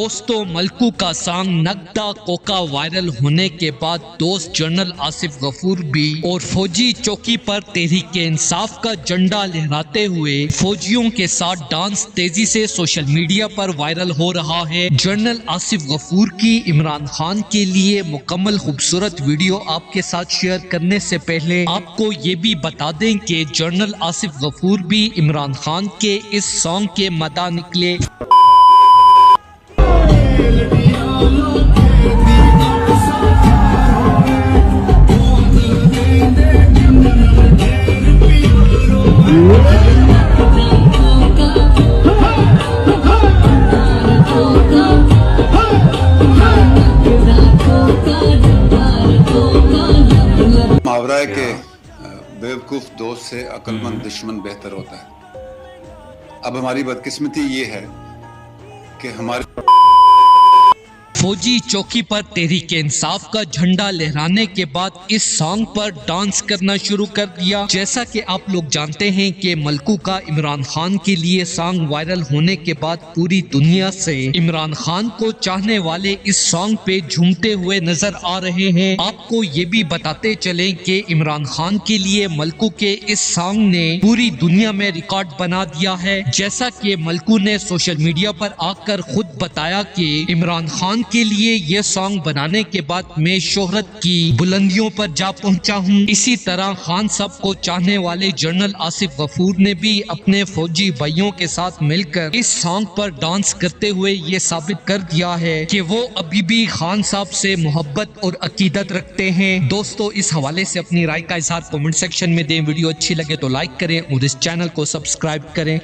दोस्तों, मलकू का song Nagda Coca viral होने के बाद दोस्त जनरल आसिफ गफूर भी और फौजी चौकी पर तहरीक इंसाफ का झंडा लहराते हुए फौजियों के साथ डांस तेजी से सोशल मीडिया पर वायरल हो रहा है। जनरल आसिफ गफूर की इमरान खान के लिए मुकम्मल खूबसूरत वीडियो आपके साथ शेयर करने से पहले आपको ये भी बता दें कि जनरल आसिफ गफूर भी इमरान खान के इस सॉन्ग के मदा निकले। मुहावरा है कि बेवकूफ़ दोस्त से अक्लमंद दुश्मन बेहतर होता है। अब हमारी बदकिस्मती ये है कि हमारे फौजी चौकी पर तहरीक इंसाफ का झंडा लहराने के बाद इस सॉन्ग पर डांस करना शुरू कर दिया। जैसा कि आप लोग जानते हैं कि मलकू का इमरान खान के लिए सॉन्ग वायरल होने के बाद पूरी दुनिया से इमरान खान को चाहने वाले इस सॉन्ग पे झूमते हुए नजर आ रहे हैं। आपको ये भी बताते चलें कि इमरान खान के लिए मलकू के इस सॉन्ग ने पूरी दुनिया में रिकॉर्ड बना दिया है। जैसा कि मलकू ने सोशल मीडिया पर आकर खुद बताया कि इमरान खान के लिए ये सॉन्ग बनाने के बाद मैं शोहरत की बुलंदियों पर जा पहुंचा हूं। इसी तरह खान साहब को चाहने वाले जनरल आसिफ गफूर ने भी अपने फौजी भाइयों के साथ मिलकर इस सॉन्ग पर डांस करते हुए ये साबित कर दिया है कि वो अभी भी खान साहब से मोहब्बत और अकीदत रखते हैं। दोस्तों, इस हवाले से अपनी राय का इजहार कमेंट सेक्शन में दें। वीडियो अच्छी लगे तो लाइक करें और इस चैनल को सब्सक्राइब करें।